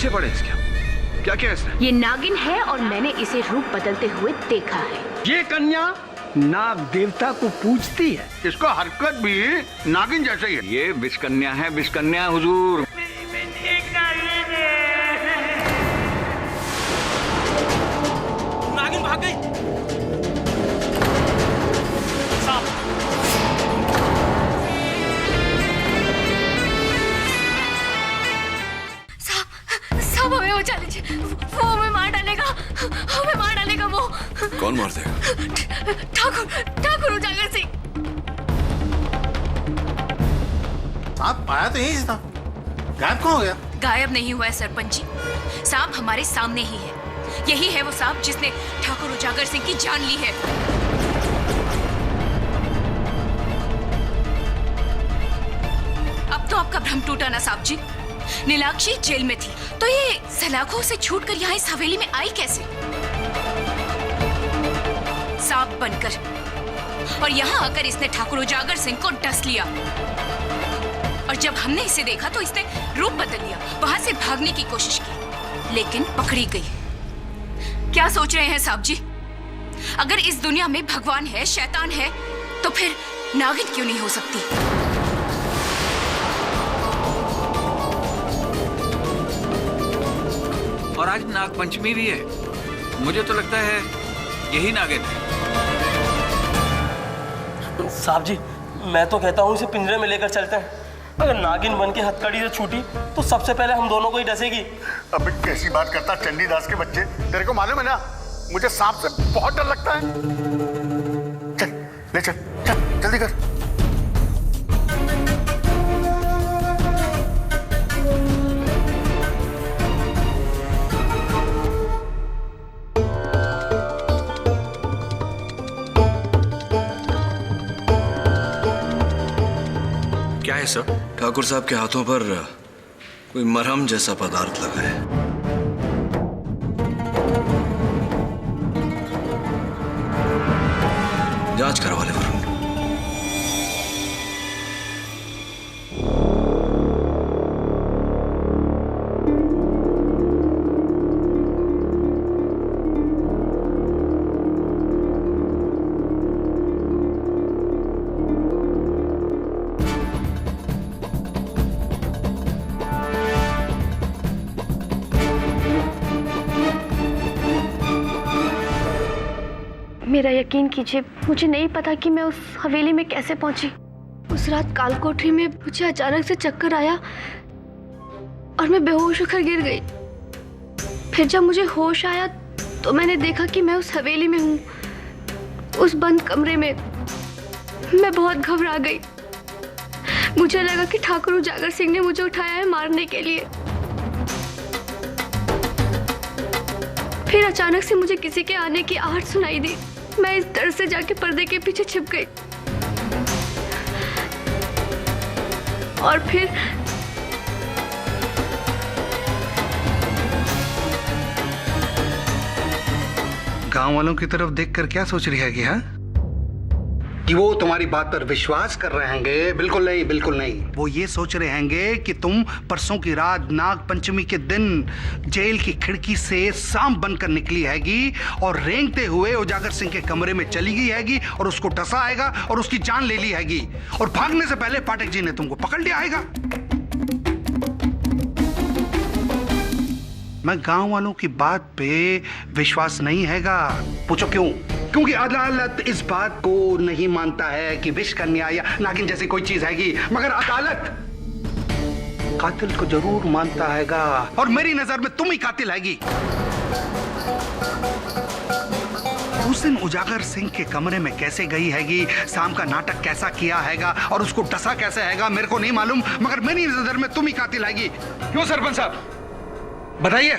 पीछे पड़े इसके। क्या क्या इसने? ये नागिन है और मैंने इसे रूप बदलते हुए देखा है। ये कन्या नाग देवता को पूजती है। इसका हरकत भी नागिन जैसे ही है। ये विषकन्या है, विषकन्या हुजूर। नागिन भाग गई। साहब हमें बचा लीजिए, वो हमें मार डालेगा, हमें मार डालेगा वो। कौन मार देगा? ठाकुर उजागर सिंह। आप पाया तो यही था, गायब कहाँ हो गया? गायब नहीं हुआ है सरपंच जी, सांप हमारे सामने ही है। यही है वो सांप जिसने ठाकुर उजागर सिंह की जान ली है। अब तो आपका भ्रम टूटा ना साहब जी। नीलाक्षी जेल में थी तो ये सलाखों से छूटकर यहाँ इस हवेली में आई कैसे? सांप बनकर, और यहाँ आकर इसने ठाकुर उजागर सिंह को डस लिया। और जब हमने इसे देखा तो इसने रूप बदल लिया, वहां से भागने की कोशिश की, लेकिन पकड़ी गई। क्या सोच रहे हैं साहब जी? अगर इस दुनिया में भगवान है, शैतान है, तो फिर नागिन क्यों नहीं हो सकती? और आज नाग पंचमी भी है। मुझे तो लगता है यही नागिन है। साहब जी, मैं तो कहता हूँ इसे पिंजरे में लेकर चलते हैं। अगर नागिन बन के हथकड़ी से छूटी तो सबसे पहले हम दोनों को ही डसेगी। अबे कैसी बात करता चंडीदास के बच्चे, तेरे को मालूम है ना मुझे सांप से बहुत डर लगता है। चल ले चल, चल जल्दी कर। क्या है सर? ठाकुर साहब के हाथों पर कोई मरहम जैसा पदार्थ लगा है। जांच करवा ले वरुण। मेरा यकीन कीजिए, मुझे नहीं पता कि मैं उस हवेली में कैसे पहुंची। उस रात कालकोठरी में मुझे अचानक से चक्कर आया और मैं बेहोश होकर गिर गई। फिर जब मुझे होश आया तो मैंने देखा कि मैं उस हवेली में हूँ, उस बंद कमरे में। मैं बहुत घबरा गई। मुझे लगा कि ठाकुर उजागर सिंह ने मुझे उठाया है मारने के लिए। फिर अचानक से मुझे किसी के आने की आहट सुनाई दी। मैं इस डर से जाके पर्दे के पीछे छिप गई और फिर गांव वालों की तरफ देखकर क्या सोच रही है कि वो तुम्हारी बात पर विश्वास कर रहे होंगे? बिल्कुल नहीं, बिल्कुल नहीं। वो ये सोच रहे होंगे कि तुम परसों की रात नाग पंचमी के दिन जेल की खिड़की से सांप बनकर निकली हैगी और रेंगते हुए उजागर सिंह के कमरे में चली गई हैगी और उसको डसा आएगा और उसकी जान ले ली हैगी और भागने से पहले पाठक जी ने तुमको पकड़ लिया आएगा। मैं गांव वालों की बात पे विश्वास नहीं हैगा। पूछो क्यों? क्योंकि अदालत इस बात को नहीं मानता है कि विष कन्या या नागिन जैसी कोई चीज हैगी, मगर अदालत कातिल को जरूर मानता हैगा और मेरी नजर में तुम ही कातिल हैगी। उस दिन उजागर सिंह के कमरे में कैसे गई हैगी, शाम का नाटक कैसा किया हैगा और उसको डसा कैसे हैगा मेरे को नहीं मालूम, मगर मेरी नजर में तुम ही कातिल हैगी। क्यों सरपंच साहब, बताइए।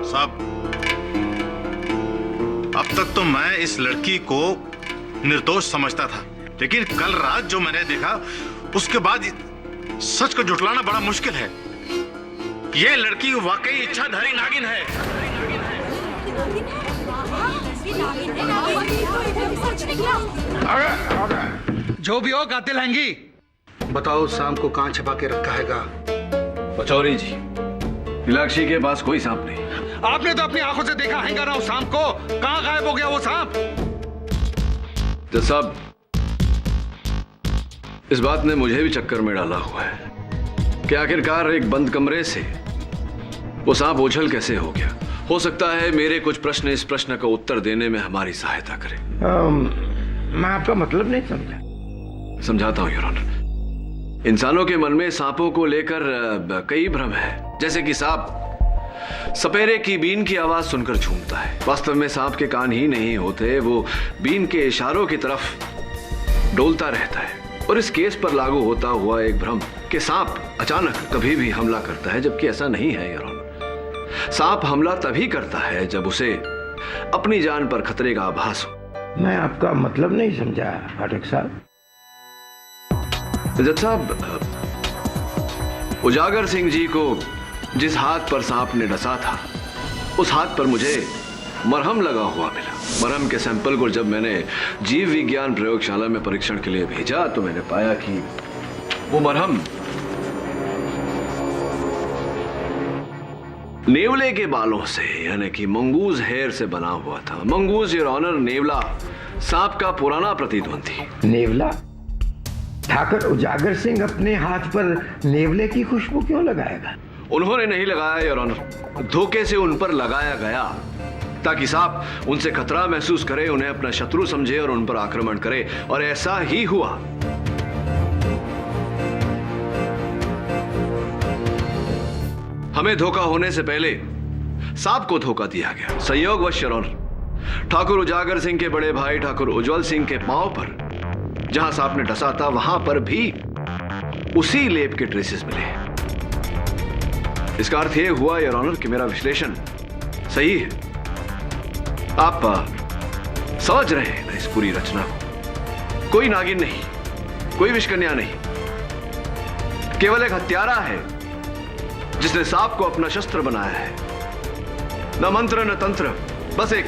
साहब, अब तक तो मैं इस लड़की को निर्दोष समझता था, लेकिन कल रात जो मैंने देखा उसके बाद सच को झुठलाना बड़ा मुश्किल है। यह लड़की वाकई इच्छाधारी नागिन है। जो भी हो कातिल हैंगी। बताओ शाम को कहां छिपा के रखा हैगा? पचौरी जी, नीलाक्षी के पास कोई सांप नहीं। आपने तो अपनी आंखों से देखा है ना उस सांप को। कहां गायब हो गया वो सांप? जज साहब, इस बात ने मुझे भी चक्कर में डाला हुआ है कि आखिरकार एक बंद कमरे से वो सांप उछल कैसे हो गया। हो सकता है मेरे कुछ प्रश्न इस प्रश्न का उत्तर देने में हमारी सहायता करें। मैं आपका मतलब नहीं समझा। समझाता हूं योर ऑनर। इंसानों के मन में सांपों को लेकर कई भ्रम है। जैसे कि सांप सपेरे की बीन की आवाज सुनकर झूमता है। वास्तव में सांप के कान ही नहीं होते, वो बीन के इशारों की तरफ डोलता रहता है। और इस केस पर लागू होता हुआ एक भ्रम कि सांप अचानक कभी भी हमला करता है, जबकि ऐसा नहीं है योर ऑनर। सांप हमला तभी करता है जब उसे अपनी जान पर खतरे का आभास हो। मैं आपका मतलब नहीं समझा फाटक साहब। जज साहब, उजागर सिंह जी को जिस हाथ पर सांप ने डसा था, उस हाथ पर मुझे मरहम लगा हुआ मिला। मरहम के सैंपल को जब मैंने जीव विज्ञान प्रयोगशाला में परीक्षण के लिए भेजा तो मैंने पाया कि वो मरहम नेवले के बालों से, यानी कि मंगूज हेयर से बना हुआ था। मंगूज योर ऑनर, नेवला सांप का पुराना प्रतिद्वंदी। नेवला? ठाकुर उजागर सिंह अपने हाथ पर नेवले की खुशबू क्यों लगाएगा? उन्होंने नहीं लगाया योर ऑनर, धोखे से उन पर लगाया गया ताकि सांप उनसे खतरा महसूस करे, उन्हें अपना शत्रु समझे और उन पर आक्रमण करे। और ऐसा ही हुआ। हमें धोखा होने से पहले सांप को धोखा दिया गया। संयोगवश योर ऑनर, ठाकुर उजागर सिंह के बड़े भाई ठाकुर उज्जवल सिंह के पांव पर जहां सांप ने डसा था, वहां पर भी उसी लेप के ट्रेसेस मिले। इसका अर्थ यह हुआ योर ऑनर कि मेरा विश्लेषण सही है। आप समझ रहे हैं ना इस पूरी रचना को? कोई नागिन नहीं, कोई विषकन्या नहीं, केवल एक हत्यारा है जिसने सांप को अपना शस्त्र बनाया है। न मंत्र न तंत्र, बस एक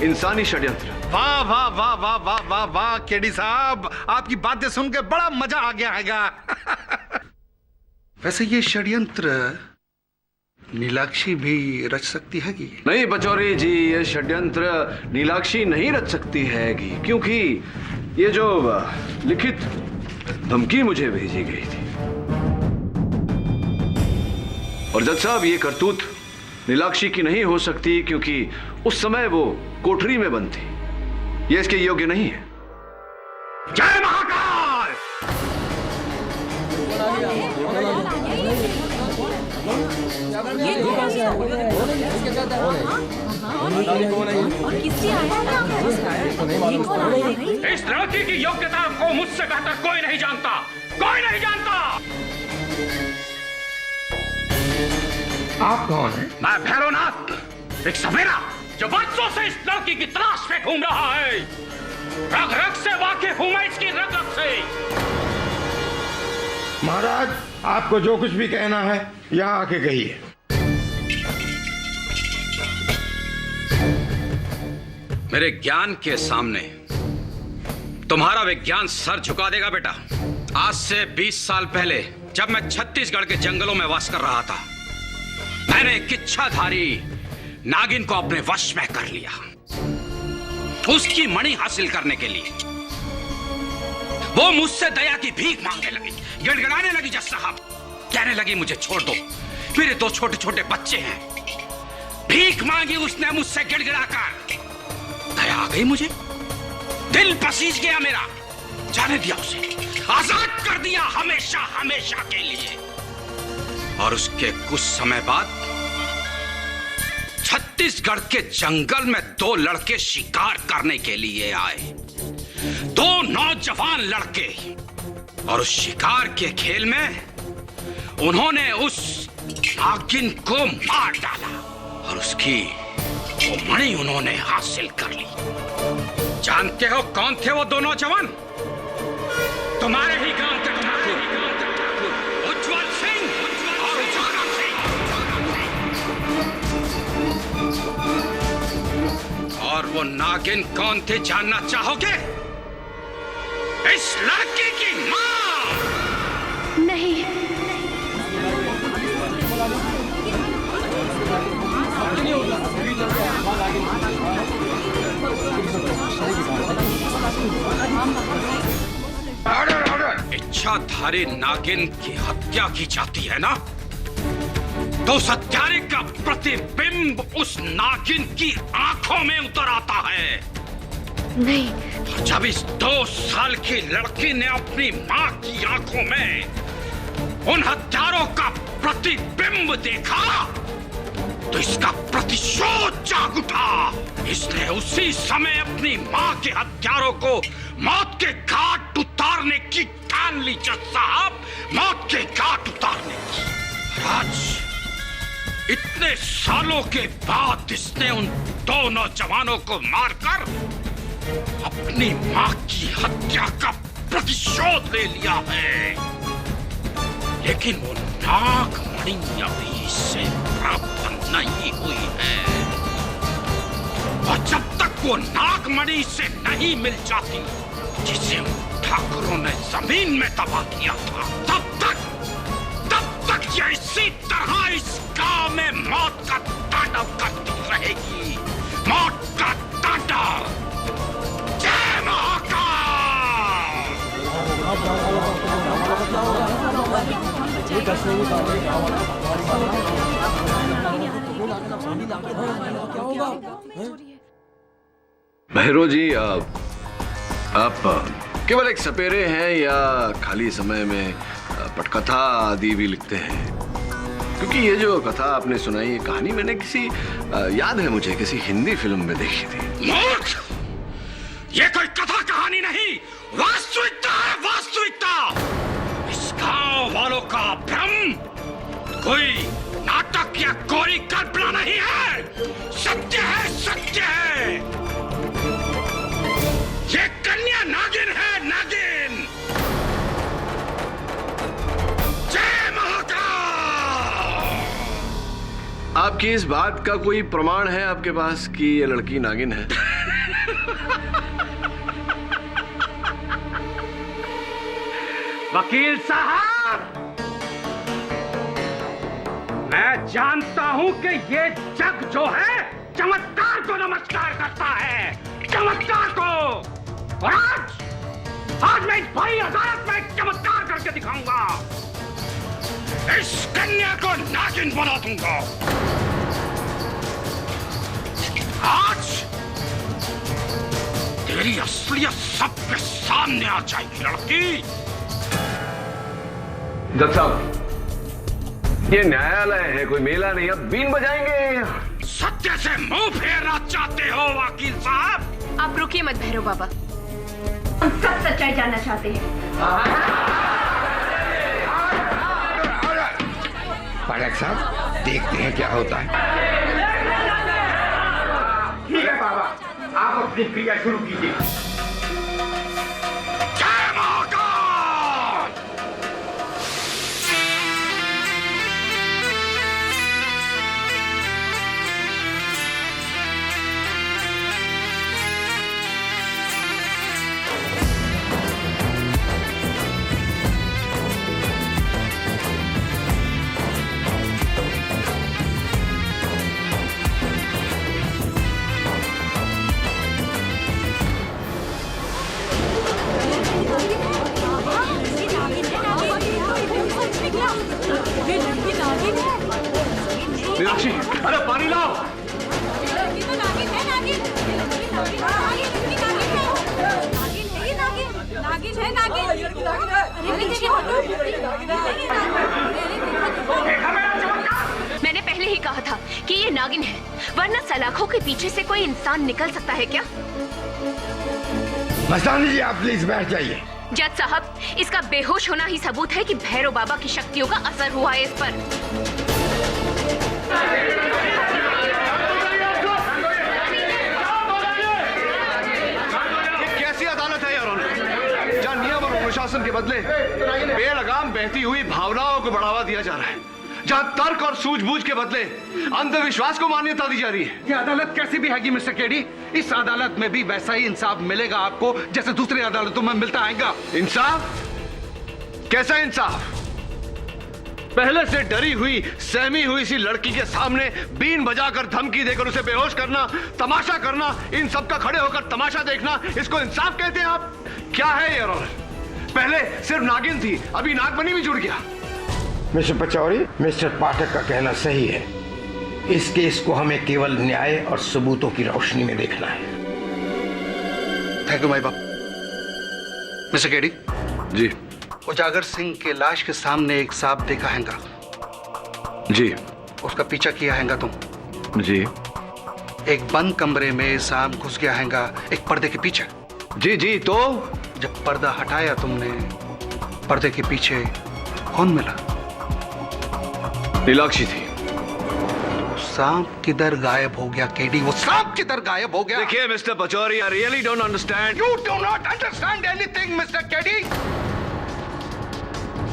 इंसानी षड्यंत्र। वाह वाह वाह वाह वाह वाह वाह केडी साहब, आपकी बातें सुन के बड़ा मजा आ गया हैगा। वैसे ये षड्यंत्र नीलाक्षी भी रच सकती है कि नहीं पचौरी जी, ये षड्यंत्र नीलाक्षी नहीं रच सकती है क्योंकि ये जो लिखित धमकी मुझे भेजी गई थी, और जज साहब ये करतूत नीलाक्षी की नहीं हो सकती क्योंकि उस समय वो कोठरी में बंद थी। ये इसके योग्य नहीं है। जय महाकाल! इस लड़की की योग्यता को मुझसे बेहतर कोई नहीं जानता, कोई नहीं जानता। आप कौन हैं? मैं भैरवनाथ, एक सपेरा जो बरसों से इस लड़की की तलाश में घूम रहा है। रग रग से वाकिफ हूं मैं इसकी, रग रग से। महाराज, आपको जो कुछ भी कहना है यहाँ आके कहिए। मेरे ज्ञान के सामने तुम्हारा विज्ञान सर झुका देगा बेटा। आज से 20 साल पहले जब मैं छत्तीसगढ़ के जंगलों में वास कर रहा था, मैंने एक इच्छाधारी नागिन को अपने वश में कर लिया। उसकी मणि हासिल करने के लिए वो मुझसे दया की भीख मांगने लगी, गिड़गिड़ाने लगी जज साहब। कहने लगी मुझे छोड़ दो, मेरे 2 छोटे छोटे बच्चे हैं। भीख मांगी उसने मुझसे गिड़गिड़ाकर। दया आ गई मुझे, दिल पसीज गया मेरा। जाने दिया उसे, आजाद कर दिया हमेशा हमेशा के लिए। और उसके कुछ समय बाद छत्तीसगढ़ के जंगल में 2 लड़के शिकार करने के लिए आए। 2 नौजवान लड़के। और उस शिकार के खेल में उन्होंने उस नागिन को मार डाला और उसकी वो मणि उन्होंने हासिल कर ली। जानते हो कौन थे वो 2 नौजवान? तुम्हारे ही गांव के उज्जवल सिंह और उजागर सिंह। और वो नागिन कौन थे जानना चाहोगे? इस लड़की की मां। नहीं, जटाधारी नागिन की हत्या की जाती है ना, तो उस हत्यारे का प्रतिबिंब उस नागिन की आंखों में उतर आता है। नहीं। जब इस 2 साल की लड़की ने अपनी मां की आंखों में उन हत्यारों का प्रतिबिंब देखा, तो इसका प्रतिशोध जाग उठा। इसने उसी समय अपनी मां के हत्यारों को मौत के घाट उतारने की ठान ली। जज साहब, मौत के घाट उतारने की। आज इतने सालों के बाद इसने उन 2 नौजवानों को मारकर अपनी मां की हत्या का प्रतिशोध ले लिया है। लेकिन वो नागमणि अभी से प्राप्त नहीं हुई है, और जब तक वो नागमणि से नहीं मिल जाती, जिसे ठाकुरों ने जमीन में दबा दिया था, तब तक ये इसी तरह इस गांव में मौत का तांडव करती रहेगी। मौत का तांडव। जय महाकाल। भैरव जी, आप केवल एक सपेरे हैं या खाली समय में पटकथा आदि भी लिखते हैं? क्योंकि ये जो कथा आपने सुनाई, ये कहानी मैंने याद है मुझे, किसी हिंदी फिल्म में देखी थी। मूर्ख! ये कोई कथा कहानी नहीं, वास्तविकता है, वास्तविकता। इस गांव वालों का भ्रम कोई नाटक या कोई कल्पना नहीं है, सत्य है, सत्य है। ये कन्या नागिन है, नागिन। जय महाकाल। आपकी इस बात का कोई प्रमाण है आपके पास कि ये लड़की नागिन है? वकील साहब, मैं जानता हूं कि ये जग जो है चमत्कार को नमस्कार करता है, चमत्कार को। और आज मैं इस भारी अदालत में एक चमत्कार करके दिखाऊंगा। इस कन्या को नागिन बना दूंगा। आज तेरी असलियत सबके सामने आ जाएगी लड़की। जज साहब, ये न्यायालय है, कोई मेला नहीं। अब बीन बजाएंगे। सत्य से मुंह फेरना चाहते हो वकील साहब? आप रुकिए मत भैरव बाबा, हम सब सच्चाई जानना चाहते हैं। पाठक साहब, देखते हैं क्या होता है। ठीक है बाबा, आप अपनी क्रिया शुरू कीजिए। जय महाकाल। मीनाक्षी, अरे पानी लाओ। मैंने पहले ही कहा था कि ये नागिन है, वरना सलाखों के पीछे से कोई इंसान निकल सकता है क्या? मस्तानी जी, आप प्लीज बैठ जाइए। जज साहब, इसका बेहोश होना ही सबूत है कि भैरव बाबा की शक्तियों का असर हुआ है इस पर। कैसी अदालत है यार, जहां नियम और अनुशासन के बदले बेलगाम बहती हुई भावनाओं को बढ़ावा दिया जा रहा है, जहां तर्क और सूझबूझ के बदले अंधविश्वास को मान्यता दी जा रही है। ये अदालत कैसी भी हैगी मिस्टर केडी? इस अदालत में भी वैसा ही इंसाफ मिलेगा आपको जैसे दूसरी अदालतों में मिलता आएगा। इंसाफ? कैसा इंसाफ? पहले से डरी हुई, सहमी हुई सी लड़की के सामने बीन बजाकर धमकी देकर उसे बेहोश करना, तमाशा करना, इन सब का खड़े होकर तमाशा देखना, इसको इंसाफ कहते हैं आप? क्या है ये? पहले सिर्फ नागिन थी, अभी नागमणि भी जुड़ गया। मिस्टर पचौरी, मिस्टर पाठक का कहना सही है। इस केस को हमें केवल न्याय और सबूतों की रोशनी में देखना है। थैंक यू माई बाप। मिस्टर केडी जी। उजागर सिंह के लाश के सामने एक सांप देखा हैगा। जी। उसका पीछा किया हैगा तुम। जी। एक बंद कमरे में सांप घुस गया हैगा एक पर्दे के पीछे। जी जी। तो जब पर्दा हटाया तुमने, पर्दे के पीछे कौन मिला? नीलाक्षी थी। सांप किधर गायब हो गया केडी? वो सांप किधर गायब हो गया? देखिए mister Pachauri, I really don't understand. You do not understand anything, Mr. Keddy.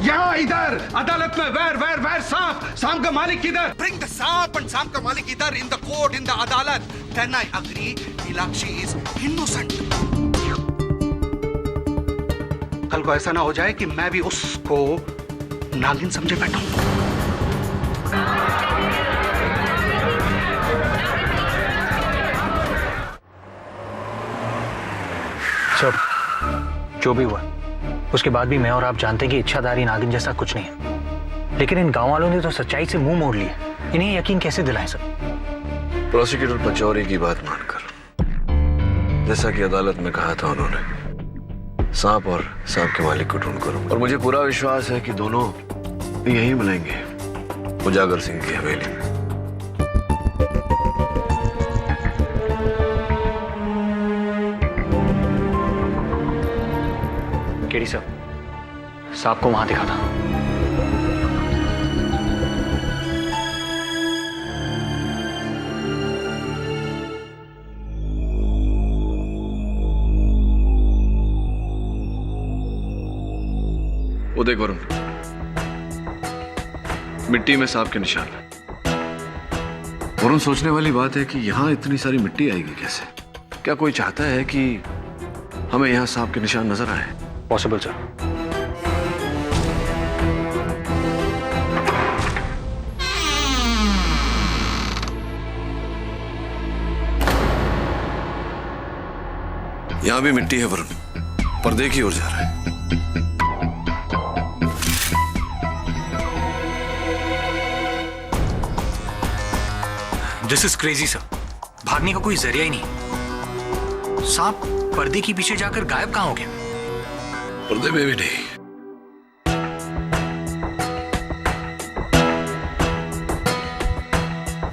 यहाँ इधर अदालत में वेर सांप का मालिक किधर? Bring the सांप and सांप का मालिक इधर in the court, in the अदालत. Then I agree, Neelakshi is innocent. कल को ऐसा ना हो जाए कि मैं भी उसको नागिन समझे बैठा हूं। सर, जो भी हुआ उसके बाद भी मैं और आप जानते हैं कि इच्छाधारी नागिन जैसा कुछ नहीं है, लेकिन इन गांव वालों ने तो सच्चाई से मुंह मोड़ लिया। इन्हें यकीन कैसे दिलाएं सर? प्रोसिक्यूटर पचौरी की बात मानकर, जैसा कि अदालत में कहा था उन्होंने, सांप और सांप के मालिक को ढूंढ करो। और मुझे पूरा विश्वास है कि दोनों यहीं मिलेंगे, उजागर सिंह की हवेली में। केडी सर, सांप को वहां दिखा था। वो देख वरुण, मिट्टी में सांप के निशान। वरुण, सोचने वाली बात है कि यहां इतनी सारी मिट्टी आएगी कैसे? क्या कोई चाहता है कि हमें यहां सांप के निशान नजर आए? Possible sir. यहां भी मिट्टी है वरुण, पर्दे की ओर जा रहा है। This is crazy sir. भागने का कोई जरिया ही नहीं। सांप पर्दे के पीछे जाकर गायब कहां हो गया? पर्दे में भी नहीं।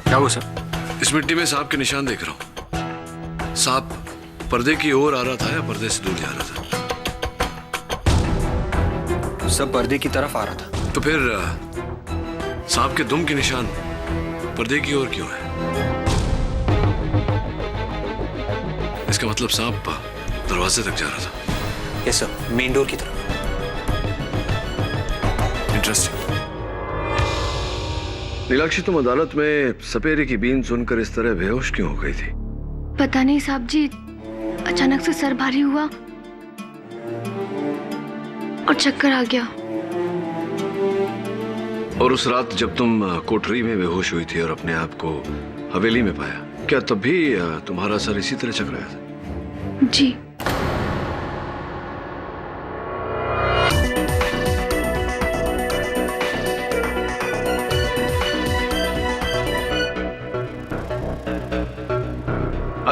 क्या हुआ सर? इस मिट्टी में सांप के निशान देख रहा हूं। सांप पर्दे की ओर आ रहा था या पर्दे से दूर जा रहा था? सब पर्दे की तरफ आ रहा था। तो फिर सांप के दुम के निशान पर्दे की ओर क्यों है? इसका मतलब सांप दरवाजे तक जा रहा था। यस सर, मेन डोर की तरफ। इंटरेस्टिंग। नीलाक्षी, तुम अदालत में सपेरे की बीन सुनकर इस तरह बेहोश क्यों हो गई थी? पता नहीं साहब जी, अचानक से सर भारी हुआ और चक्कर आ गया। और उस रात जब तुम कोठरी में बेहोश हुई थी और अपने आप को हवेली में पाया, क्या तब भी तुम्हारा सर इसी तरह चकराया था? जी।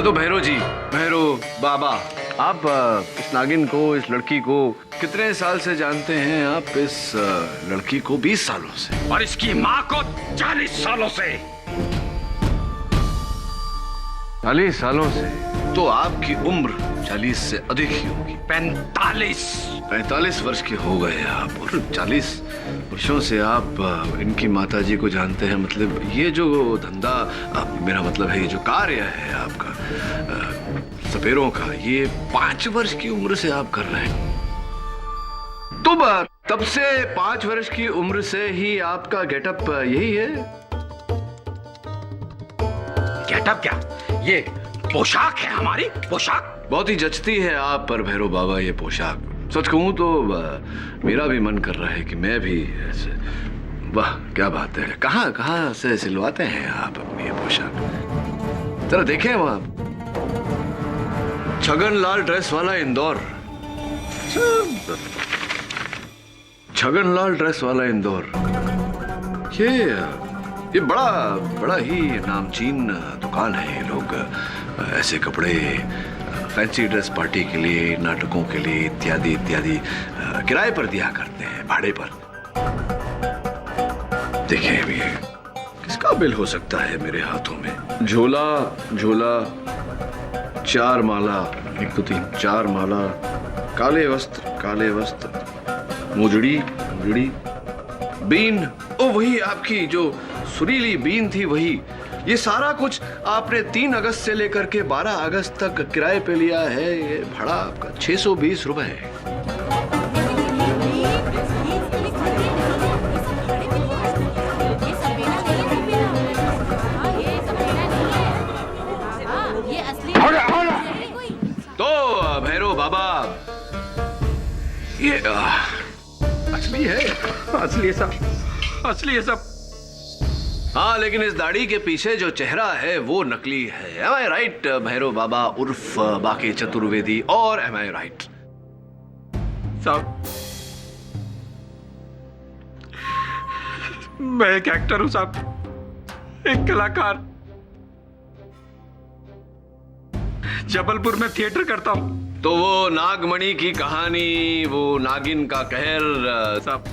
तो भैरो जी, भैरो बाबा, आप इस नागिन को, इस लड़की को कितने साल से जानते हैं? आप इस लड़की को 20 सालों से, और इसकी माँ को 40 सालों से। 40 सालों से? तो आपकी उम्र 40 से अधिक ही होगी। 45 वर्ष के हो गए आप, और 40 वर्षों से आप इनकी माताजी को जानते हैं। मतलब ये जो धंधा, मेरा मतलब है ये जो कार्य है आपका सपेरों का, ये 5 वर्ष की उम्र से आप कर रहे हैं। तो तब से 5 वर्ष की उम्र से ही आपका गेटअप यही है? गेटअप क्या? ये पोशाक है हमारी, पोशाक। बहुत ही जचती है आप पर भैरव बाबा ये पोशाक। सच कहूं तो मेरा भी मन कर रहा है कि मैं भी ऐसे। वाह क्या बात है! कहाँ से सिलवाते हैं आप अपनी ये पोशाक? जरा देखें वहां, छगन लाल ड्रेस वाला इंदौर। छगनलाल ड्रेस वाला इंदौर, ये बड़ा बड़ा ही नामचीन दुकान है। ये लोग ऐसे कपड़े फैंसी ड्रेस पार्टी के लिए, नाटकों के लिए इत्यादि इत्यादि किराए पर दिया करते हैं, भाड़े पर। देखिए अभी किसका बिल हो सकता है मेरे हाथों में। झोला झोला, 4 माला, 1 2 3 4 माला, काले वस्त्र, मुजड़ी, बीन, ओ वही आपकी जो सुरीली बीन थी, वही। ये सारा कुछ आपने 3 अगस्त से लेकर के 12 अगस्त तक किराए पे लिया है। ये भाड़ा आपका 620 रुपए है। तो भैरव बाबा, ये असली है, असली है सब। हाँ, लेकिन इस दाढ़ी के पीछे जो चेहरा है वो नकली है। Am I right, भैरव बाबा उर्फ बाकी चतुर्वेदी? और am I right? साहब, मैं एक एक्टर हूं साहब, एक कलाकार। जबलपुर में थिएटर करता हूं। तो वो नागमणि की कहानी, वो नागिन का कहर साहब,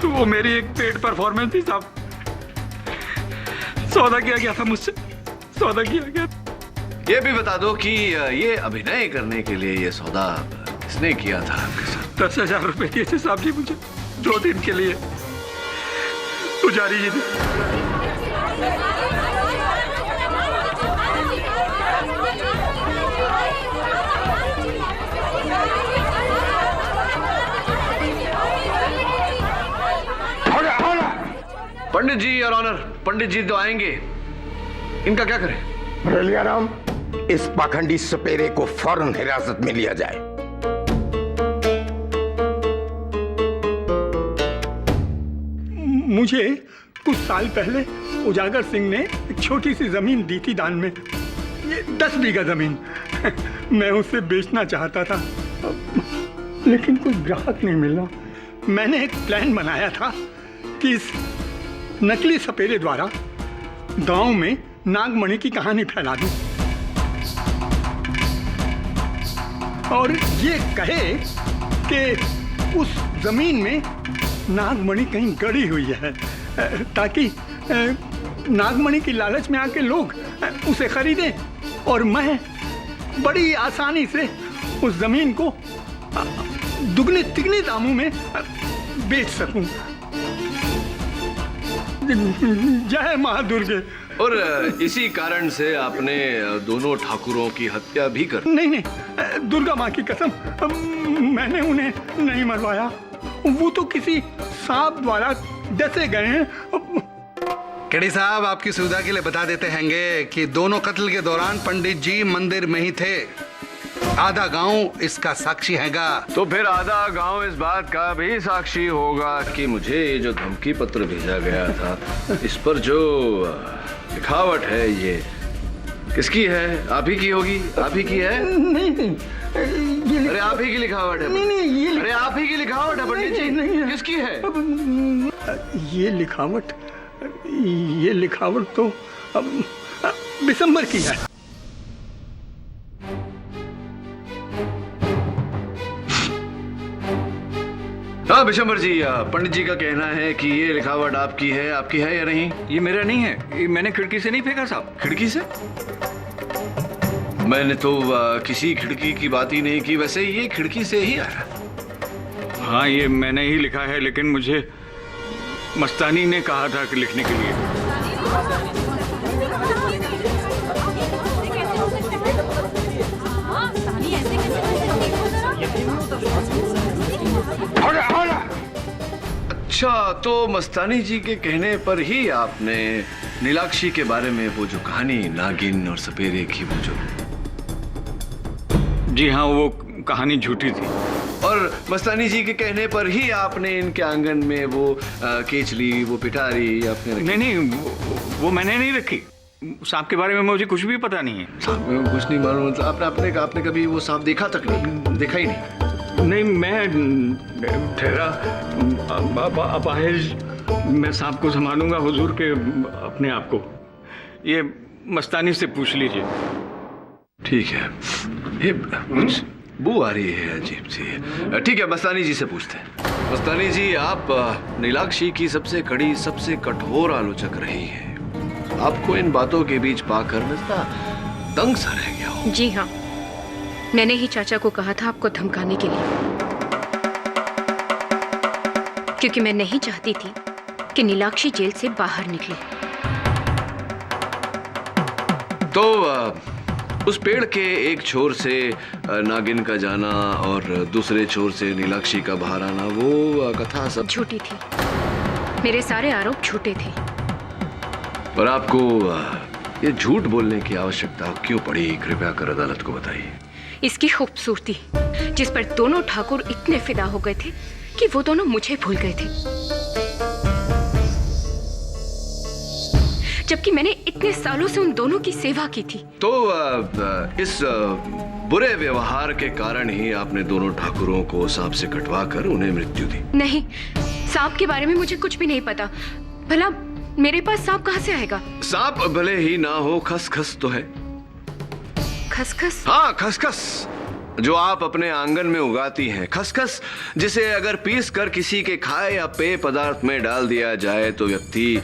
वो मेरी एक पेड परफॉर्मेंस थी साहब। सौदा किया गया था मुझसे, सौदा किया गया। ये भी बता दो कि ये अभिनय करने के लिए ये सौदा किसने किया था आपके साथ? 10,000 रुपए दिए थे साहब जी मुझे 2 दिन के लिए, पुजारी जी ने। पंडित जी और ऑनर, पंडित जी तो आएंगे, इनका क्या करें? मुरलियाराम, इस पाखंडी सपेरे को फौरन हिरासत में लिया जाए। मुझे कुछ साल पहले उजागर सिंह ने एक छोटी सी जमीन दी थी दान में, ये 10 बीघा जमीन। मैं उसे बेचना चाहता था, लेकिन कोई ग्राहक नहीं मिला। मैंने एक प्लान बनाया था कि इस नकली सपेरे द्वारा गांव में नागमणि की कहानी फैला दूं और ये कहे कि उस जमीन में नागमणि कहीं गड़ी हुई है, ताकि नागमणि की लालच में आके लोग उसे खरीदें और मैं बड़ी आसानी से उस जमीन को दुगने तिगने दामों में बेच सकूं। जय मां दुर्गे। और इसी कारण से आपने दोनों ठाकुरों की हत्या भी कर? नहीं, दुर्गा मां की कसम, मैंने उन्हें नहीं मरवाया। वो तो किसी सांप द्वारा डसे गए हैं। केडी साहब, आपकी सुविधा के लिए बता देते हैंगे कि दोनों कत्ल के दौरान पंडित जी मंदिर में ही थे। आधा गांव इसका साक्षी हैगा। तो फिर आधा गांव इस बात का भी साक्षी होगा कि मुझे ये जो धमकी पत्र भेजा गया था, इस पर जो लिखावट है, ये किसकी है? आप ही की होगी? आप ही की है? नहीं, अरे आप ही की लिखावट है। नहीं, अरे आप ही की लिखावट है पंडित जी। नहीं, किसकी है? ये लिखावट तो बिशंबर की है। हाँ बिशंबर जी, पंडित जी का कहना है कि ये लिखावट आपकी है या नहीं? ये मेरा नहीं है, ये मैंने खिड़की से नहीं फेंका साहब। खिड़की से? मैंने तो किसी खिड़की की बात ही नहीं की। वैसे ये खिड़की से ही आया। हाँ, ये मैंने ही लिखा है, लेकिन मुझे मस्तानी ने कहा था कि लिखने के लिए। अच्छा, तो मस्तानी जी के कहने पर ही आपने नीलाक्षी के बारे में वो जो कहानी नागिन और सपेरे की, वो जो... जी हाँ, वो कहानी झूठी थी। और मस्तानी जी के कहने पर ही आपने इनके आंगन में वो केचली, वो पिटारी आपने रखी? नहीं, वो मैंने नहीं रखी। सांप के बारे में मुझे कुछ भी पता नहीं है। सांप में कुछ नहीं मालूम? मतलब आपने कभी वो सांप देखा तक नहीं? देखा ही नहीं? नहीं, मैं ठहरा अपाहिज। मैं सांप को संभालूंगा हुजूर के अपने आप को। ये मस्तानी से पूछ लीजिए। ठीक है, ये कुछ बू आ रही है अजीब सी। ठीक है, मस्तानी जी से पूछते हैं। मस्तानी जी, आप नीलाक्षी की सबसे कड़ी, सबसे कठोर आलोचक रही हैं। आपको इन बातों के बीच पाकर मैं दंग सा रह गया हूँ। जी हाँ, मैंने ही चाचा को कहा था आपको धमकाने के लिए, क्योंकि मैं नहीं चाहती थी कि नीलाक्षी जेल से बाहर निकले। तो उस पेड़ के एक छोर से नागिन का जाना और दूसरे छोर से नीलाक्षी का बाहर आना, वो कथा सब झूठी थी। मेरे सारे आरोप झूठे थे। पर आपको ये झूठ बोलने की आवश्यकता क्यों पड़ी, कृपया कर अदालत को बताइए। इसकी खूबसूरती, जिस पर दोनों ठाकुर इतने फिदा हो गए थे कि वो दोनों मुझे भूल गए थे, जबकि मैंने इतने सालों से उन दोनों की सेवा की थी। तो इस बुरे व्यवहार के कारण ही आपने दोनों ठाकुरों को सांप से कटवा कर उन्हें मृत्यु दी? नहीं, सांप के बारे में मुझे कुछ भी नहीं पता। भला मेरे पास सांप कहाँ से आएगा? सांप भले ही ना हो, खसखस तो है। खसखस? हाँ, खसखस जो आप अपने आंगन में उगाती हैं। खसखस जिसे अगर पीस कर किसी के खाए या पेय पदार्थ में डाल दिया जाए तो व्यक्ति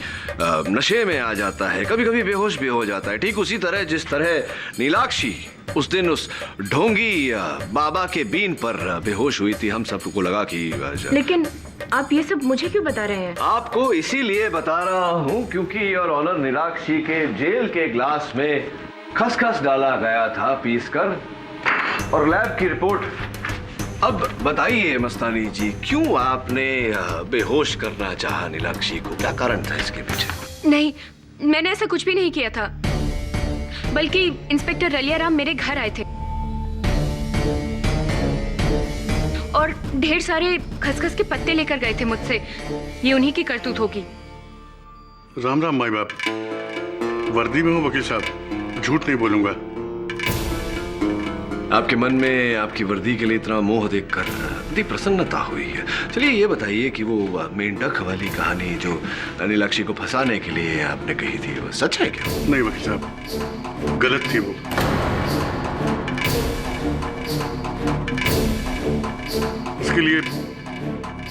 नशे में आ जाता है, कभी कभी बेहोश भी हो जाता है। ठीक उसी तरह जिस तरह नीलाक्षी उस दिन उस ढोंगी बाबा के बीन पर बेहोश हुई थी। हम सबको लगा कि लेकिन आप ये सब मुझे क्यों बता रहे हैं? आपको इसीलिए बता रहा हूँ क्योंकि योर ऑनर, नीलाक्षी के जेल के ग्लास में खसखस डाला गया था पीस कर, और लैब की रिपोर्ट। अब बताइए मस्तानी जी, क्यों आपने बेहोश करना चाहा नीलाक्षी को? क्या कारण था इसके पीछे? नहीं, मैंने ऐसा कुछ भी नहीं किया था, बल्कि इंस्पेक्टर रलियाराम मेरे घर आए थे और ढेर सारे खसखस के पत्ते लेकर गए थे मुझसे। ये उन्हीं की करतूत होगी। राम राम माई बाप। वर्दी में हूँ वकील साहब, झूठ नहीं बोलूंगा। आपके मन में आपकी वर्दी के लिए इतना मोह देखकर इतनी प्रसन्नता हुई है। चलिए ये बताइए कि वो मेंढक वाली कहानी जो नीलाक्षी को फंसाने के लिए आपने कही थी, वो सच है क्या? नहीं वकील साहब, गलत थी वो। इसके लिए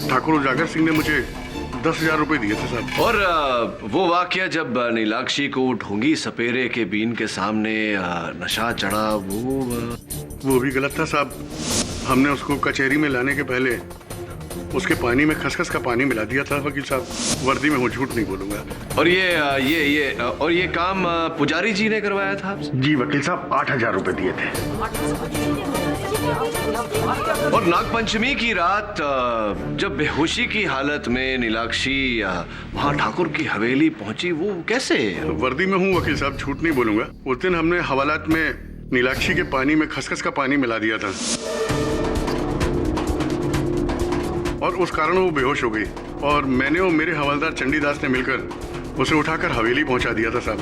ठाकुर उजागर सिंह ने मुझे 10,000 रुपए दिए थे साहब। और वो वाकया जब नीलाक्षी को ढोंगी सपेरे के बीन के सामने नशा चढ़ा, वो भी गलत था साहब। हमने उसको कचहरी में लाने के पहले उसके पानी में खसखस का पानी मिला दिया था वकील साहब। वर्दी में हूँ, झूठ नहीं बोलूंगा। और ये काम पुजारी जी ने करवाया था आपसे? जी वकील साहब, 8,000 रुपए दिए थे। और नागपंचमी की रात जब बेहोशी की हालत में नीलाक्षी वहाँ ठाकुर की हवेली पहुंची, वो कैसे? वर्दी में हूँ वकील साहब, झूठ नहीं बोलूंगा। उस दिन हमने हवालात में नीलाक्षी के पानी में खसखस का पानी मिला दिया था और उस कारण वो बेहोश हो गई, और मैंने और मेरे हवलदार चंडीदास ने मिलकर उसे उठाकर हवेली पहुंचा दिया था साहब।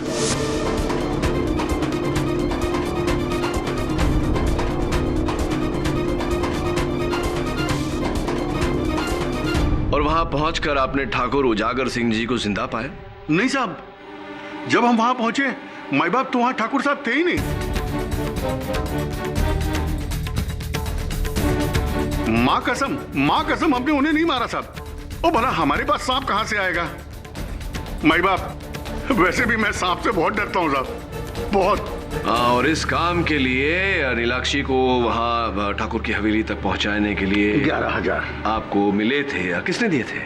और वहां पहुंचकर आपने ठाकुर उजागर सिंह जी को जिंदा पाया? नहीं साहब, जब हम वहां पहुंचे माई बाप तो वहां ठाकुर साहब थे ही नहीं। माँ कसम हमने उन्हें नहीं मारा साहब। ओ भला हमारे पास सांप कहां से आएगा? माई बाप, वैसे भी मैं सांप से बहुत डरता हूं साहब, बहुत। और इस काम के लिए नीलाक्षी को वहां ठाकुर की हवेली तक पहुंचाने के लिए 11,000 आपको मिले थे या किसने दिए थे?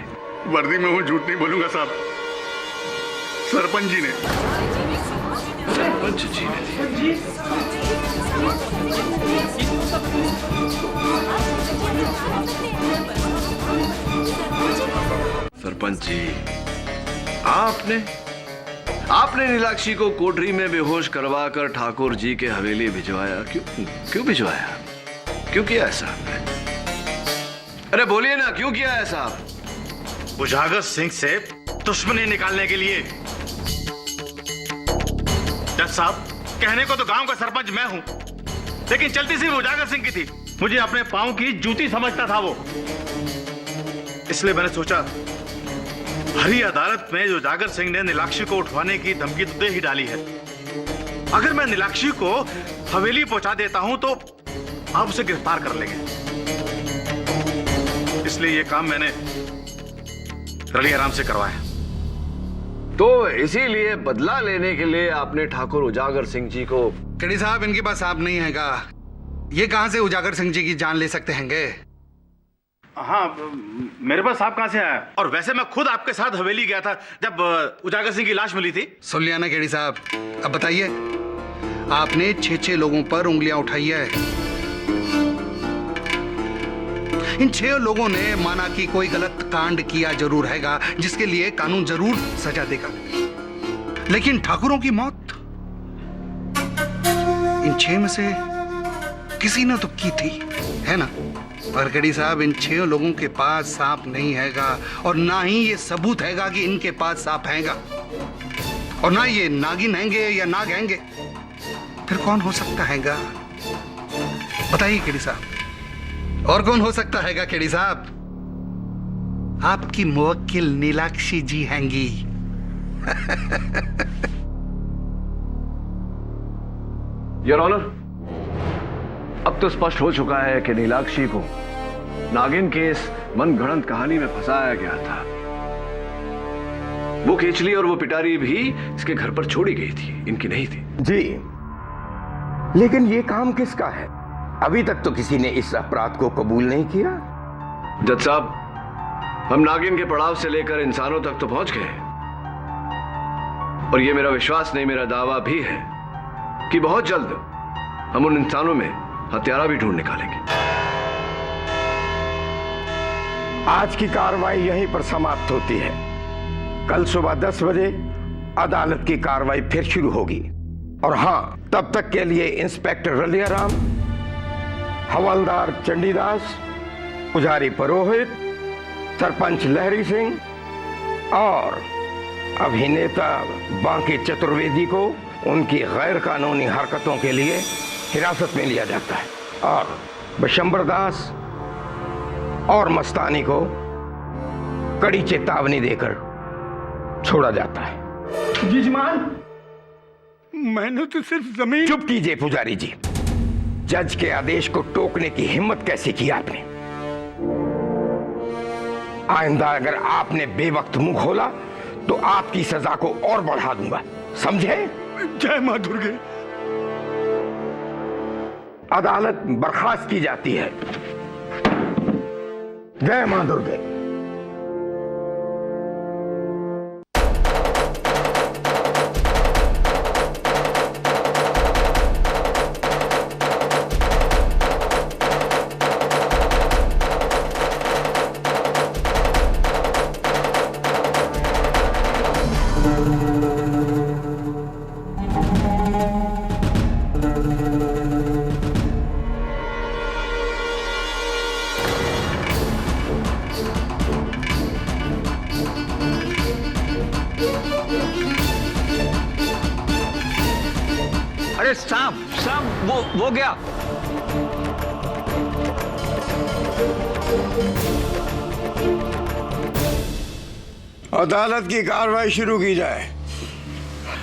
वर्दी में हूँ, झूठ नहीं बोलूंगा साहब, सरपंच जी ने। सरपंच जी ने दिए? सरपंच जी, आपने नीलाक्षी को कोठरी में बेहोश करवा कर ठाकुर जी के हवेली भिजवाया? क्यों भिजवाया? क्यों किया ऐसा? अरे बोलिए ना, क्यों किया ऐसा? उजागर सिंह से दुश्मनी निकालने के लिए। जज साहब, कहने को तो गांव का सरपंच मैं हूं, लेकिन चलती सिर्फ उजागर सिंह की थी। मुझे अपने पांव की जूती समझता था वो। इसलिए मैंने सोचा हरी अदालत में जो उजागर सिंह ने नीलाक्षी को उठवाने की धमकी तो दे ही डाली है, अगर मैं नीलाक्षी को हवेली पहुंचा देता हूं तो आप उसे गिरफ्तार कर लेंगे। इसलिए यह काम मैंने रलियाराम से करवाया। तो इसीलिए बदला लेने के लिए आपने ठाकुर उजागर सिंह जी को। केडी साहब, इनके पास सांप नहीं हैगा, ये कहां से उजागर सिंह जी की जान ले सकते हैंगे? हाँ, मेरे पास सांप कहां से आया? और वैसे मैं खुद आपके साथ हवेली गया था जब उजागर सिंह की लाश मिली थी। सुन लिया ना केडी साहब, अब बताइए, आपने 6 लोगों पर उंगलियां उठाई है। इन 6 लोगों ने माना कि कोई गलत कांड किया जरूर हैगा, जिसके लिए कानून जरूर सजा देगा, लेकिन ठाकुरों की मौत इन 6 में से किसी ने तो की थी, है ना? और केडी साहब, इन 6 लोगों के पास सांप नहीं हैगा, और ना ही ये सबूत हैगा कि इनके पास सांप हैगा, और ना ये नागिन हैंगे या नाग हैंगे। फिर कौन हो सकता हैगा? बताइए केडी साहब, और कौन हो सकता हैगा केडी साहब? आपकी मुवक्किल नीलाक्षी जी हैंगी। योर ऑनर, अब तो स्पष्ट हो चुका है कि नीलाक्षी को नागिन के इस मनगढ़ंत कहानी में फंसाया गया था। वो केचली और वो पिटारी भी इसके घर पर छोड़ी गई थी, इनकी नहीं थी। जी, लेकिन ये काम किसका है? अभी तक तो किसी ने इस अपराध को कबूल नहीं किया। जज साहब, हम नागिन के पड़ाव से लेकर इंसानों तक तो पहुंच गए, और ये मेरा विश्वास नहीं, मेरा दावा भी है कि बहुत जल्द हम उन इंसानों में हत्यारा भी ढूंढ निकालेंगे। आज की कार्रवाई यहीं पर समाप्त होती है। कल सुबह 10 बजे अदालत की कार्रवाई फिर शुरू होगी, और हां, तब तक के लिए इंस्पेक्टर रलियाराम, हवलदार चंडीदास, पुजारी पुरोहित, सरपंच लहरी सिंह और अभिनेता बांके चतुर्वेदी को उनकी गैर कानूनी हरकतों के लिए हिरासत में लिया जाता है, और बिशंबर दास और मस्तानी को कड़ी चेतावनी देकर छोड़ा जाता है। जी जमान, मैंने तो सिर्फ जमीन। चुप कीजिए पुजारी जी। जज के आदेश को टोकने की हिम्मत कैसे की आपने? आइंदा अगर आपने बेवक्त मुंह खोला तो आपकी सजा को और बढ़ा दूंगा, समझे? जय मां दुर्गे। अदालत बर्खास्त की जाती है। जय मां दुर्गे। अरे सांप सांप, वो गया। अदालत की कार्रवाई शुरू की जाए।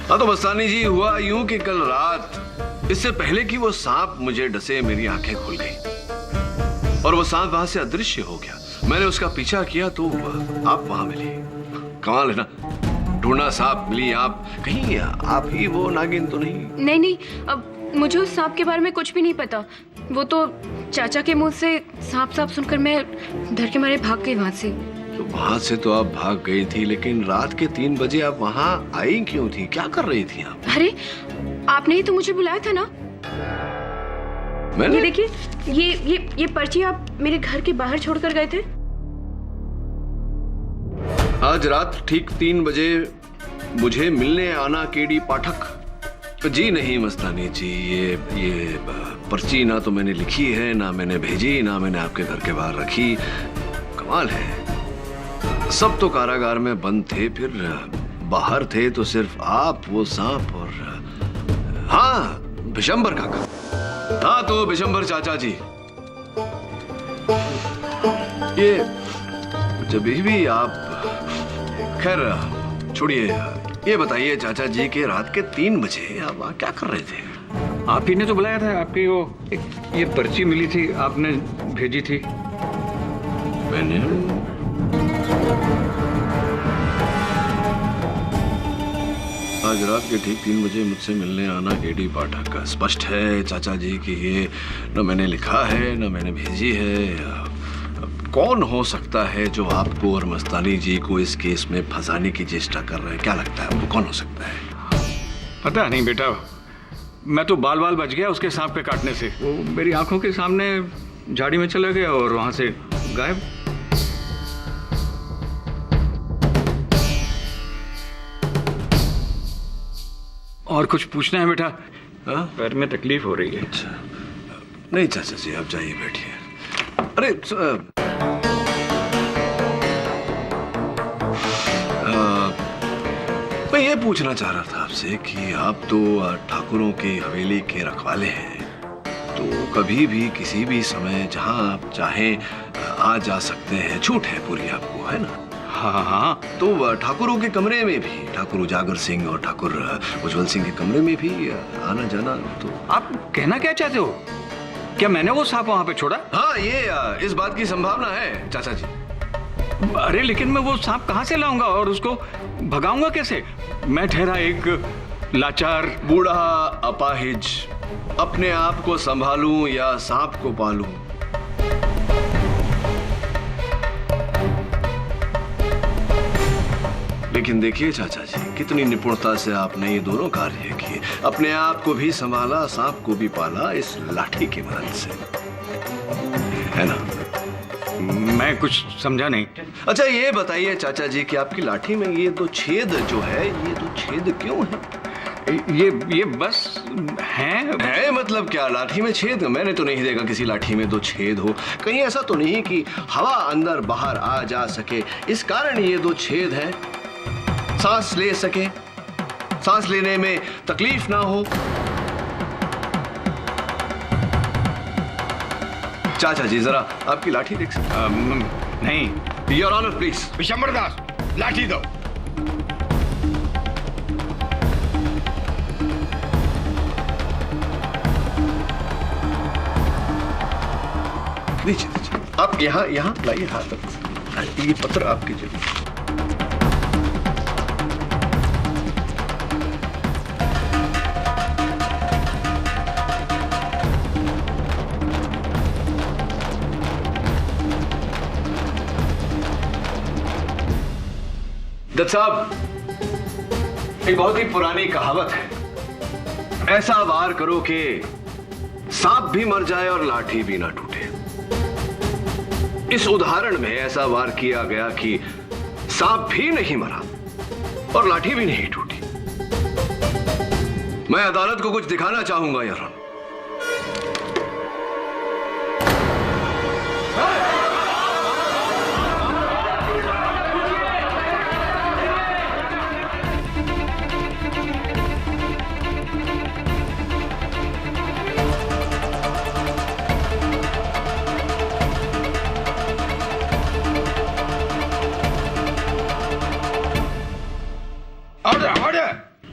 हाँ तो मस्तानी जी, हुआ यूं कि कल रात, इससे पहले कि वो सांप मुझे डसे, मेरी आंखें खुल गई और वो सांप वहां से अदृश्य हो गया। मैंने उसका पीछा किया तो आप वहां मिली। कमाल है ना, ढूंढा सांप मिली आप। कहीं आप ही वो नागिन तो नहीं? नहीं, अब मुझे उस सांप के बारे में कुछ भी नहीं पता। वो तो चाचा के मुंह से सांप सांप सुनकर मैं डर के मारे भाग गई वहां से। तो वहां से तो आप भाग गई थी, लेकिन रात के 3 बजे आप वहां आई क्यों थी? क्या कर रही थी आप? अरे आपने ही तो मुझे बुलाया था ना। मैंने? ये देखिए, ये पर्ची आप मेरे घर के बाहर छोड़कर गए थे। आज रात ठीक 3 बजे मुझे मिलने आना केडी पाठक? जी नहीं मस्तानी जी, ये पर्ची ना तो मैंने लिखी है, ना मैंने भेजी, ना मैंने आपके घर के बाहर रखी। कमाल है, सब तो कारागार में बंद थे, फिर बाहर थे तो सिर्फ आप, वो सांप और हाँ बिशंबर काका। हाँ तो बिशंबर चाचा जी, ये जब भी आप, खैर छोड़िए, ये बताइए चाचा जी के रात के 3 बजे आप वहाँ क्या कर रहे थे? आप ही ने तो बुलाया था, आपकी वो ये पर्ची मिली थी, आपने भेजी थी। मैंने आज रात के ठीक 3 बजे मुझसे मिलने आना एडी पाठक का। स्पष्ट है चाचा जी कि ये न मैंने लिखा है न मैंने भेजी है। कौन हो सकता है जो आपको और मस्तानी जी को इस केस में फंसाने की चेष्टा कर रहे हैं? क्या लगता है आपको कौन हो सकता है? पता नहीं बेटा, मैं तो बाल बाल बच गया उसके सांप के काटने से। वो मेरी आंखों के सामने झाड़ी में चला गया और वहां से गायब। और कुछ पूछना है बेटा? हाँ? पैर में तकलीफ हो रही है। अच्छा, नहीं चाचा जी आप जाइए बैठिए। अरे मैं ये पूछना चाह रहा था आपसे कि आप तो ठाकुरों की हवेली के रखवाले हैं, तो कभी भी किसी भी समय जहां आप चाहें आ जा सकते हैं, छूट है पूरी आपको, है ना? हाँ हाँ। तो ठाकुरों के कमरे में भी, ठाकुर उजागर सिंह और ठाकुर उज्जवल सिंह के कमरे में भी आना जाना। तो आप कहना क्या चाहते हो? क्या मैंने वो सांप वहां पे छोड़ा? हाँ, ये इस बात की संभावना है चाचा जी। अरे लेकिन मैं वो सांप कहां से लाऊंगा और उसको भगाऊंगा कैसे? मैं ठहरा एक लाचार बूढ़ा अपाहिज, अपने आप को संभालूं या सांप को पालूं? लेकिन देखिए चाचा जी, कितनी निपुणता से आपने ये दोनों कार्य किए। अपने आप को भी संभाला, सांप को भी पाला इस लाठी की मदद से, है ना? मैं कुछ समझा नहीं। अच्छा ये बताइए चाचा जी कि आपकी लाठी में ये 2 छेद जो है, ये 2 छेद क्यों है? ये बस है मतलब क्या? लाठी में छेद? मैंने तो नहीं देखा किसी लाठी में 2 छेद हो। कहीं ऐसा तो नहीं कि हवा अंदर बाहर आ जा सके, इस कारण ये 2 छेद हैं? सांस ले सके, सांस लेने में तकलीफ ना हो। चाचा जी जरा आपकी लाठी देख सकते? नहीं। Your honour please. Vishambar Das, लाठी दो। दीजिए, आप यहाँ लाइए हाथ तक। ये पत्र आपकी जेब। दत्त साहब, एक बहुत ही पुरानी कहावत है, ऐसा वार करो कि सांप भी मर जाए और लाठी भी ना टूटे। इस उदाहरण में ऐसा वार किया गया कि सांप भी नहीं मरा और लाठी भी नहीं टूटी। मैं अदालत को कुछ दिखाना चाहूंगा यार।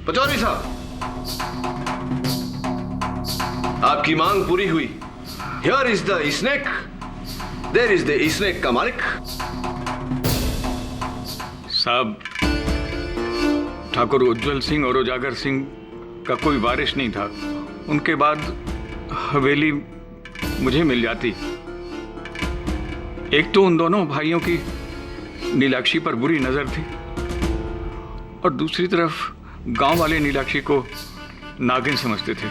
पचौरी साहब, आपकी मांग पूरी हुई। Here is the snake, there is the snake का मालिक। साहब, ठाकुर उज्जवल सिंह और उजागर सिंह का कोई वारिस नहीं था। उनके बाद हवेली मुझे मिल जाती। एक तो उन दोनों भाइयों की नीलाक्षी पर बुरी नजर थी और दूसरी तरफ गांव वाले नीलाक्षी को नागिन समझते थे।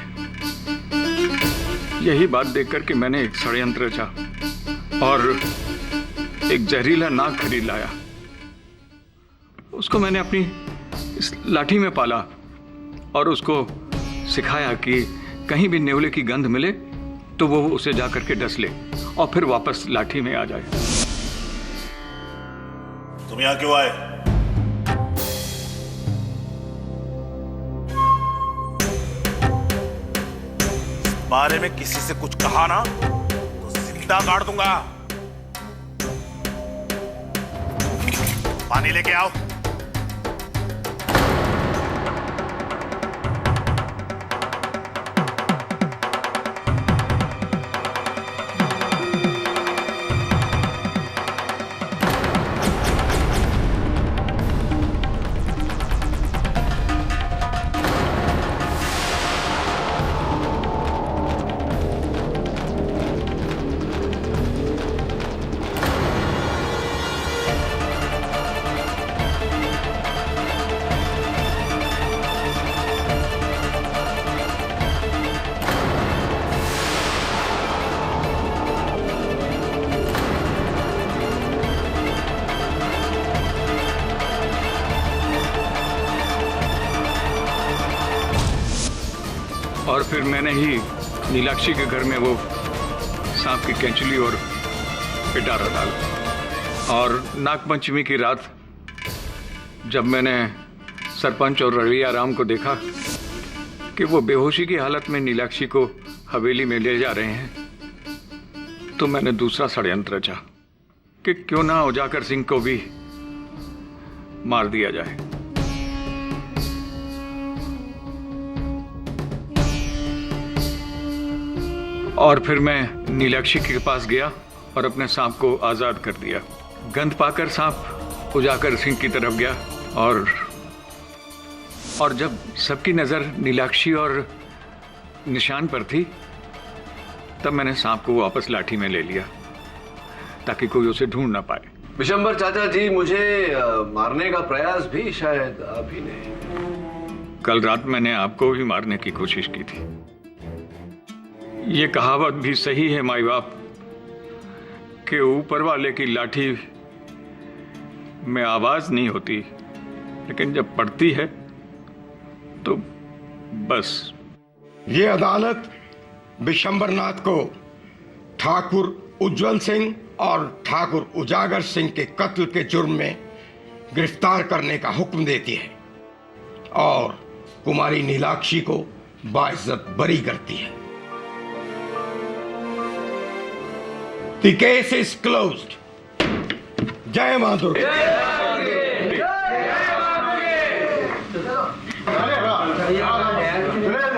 यही बात देखकर कि मैंने एक षड्यंत्र रचा और एक जहरीला नाग खरीद लाया। उसको मैंने अपनी इस लाठी में पाला और उसको सिखाया कि कहीं भी नेवले की गंध मिले तो वो उसे जाकर के डस ले और फिर वापस लाठी में आ जाए। तुम यहां क्यों आए? बारे में किसी से कुछ कहा ना तो जिंदगी सीधा काट दूंगा। पानी लेके आओ। और फिर मैंने ही नीलाक्षी के घर में वो सांप की कैंचुली और पिटारा डाला। और नागपंचमी की रात जब मैंने सरपंच और रलिया राम को देखा कि वो बेहोशी की हालत में नीलाक्षी को हवेली में ले जा रहे हैं, तो मैंने दूसरा षड्यंत्र रचा कि क्यों ना उजागर सिंह को भी मार दिया जाए। और फिर मैं नीलाक्षी के पास गया और अपने सांप को आजाद कर दिया। गंध पाकर सांप उजागर सिंह की तरफ गया और जब सबकी नजर नीलाक्षी और निशान पर थी, तब मैंने सांप को वापस लाठी में ले लिया ताकि कोई उसे ढूंढ ना पाए। विशंबर चाचा जी, मुझे मारने का प्रयास भी शायद आप ही ने। कल रात मैंने आपको भी मारने की कोशिश की थी। ये कहावत भी सही है माई बाप कि ऊपर वाले की लाठी में आवाज नहीं होती, लेकिन जब पड़ती है तो बस। ये अदालत विशंबरनाथ को ठाकुर उज्जवल सिंह और ठाकुर उजागर सिंह के कत्ल के जुर्म में गिरफ्तार करने का हुक्म देती है और कुमारी नीलाक्षी को बाइज्जत बरी करती है। The case is closed. जय मां दुर्गा।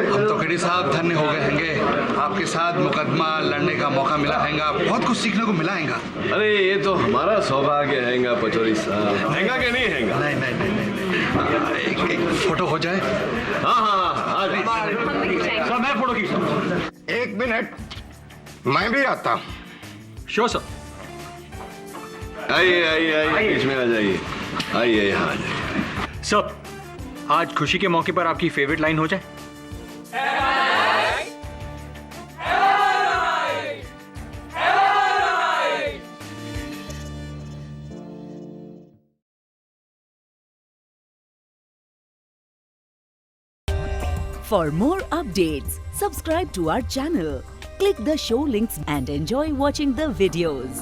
अब तो केडी साहब धन्य हो गए हैंगे, आपके साथ मुकदमा लड़ने का मौका मिला हैगा, बहुत कुछ सीखने को मिला हैगा। अरे ये तो हमारा सौभाग्य हैगा पचौरी साहब। हैगा कि नहीं हैगा? नहीं नहीं नहीं नहीं, एक फोटो हो जाए। हाँ हाँ हाँ, मैं फोटो खींचता। एक मिनट, मैं भी आता हूं। Sure sir. आइए आइए आइए, बीच में आ जाइए। आइए यहाँ आ जाइए। सर, आज खुशी के मौके पर आपकी फेवरेट लाइन हो जाए। For more updates, subscribe to our channel, click the show links and enjoy watching the videos.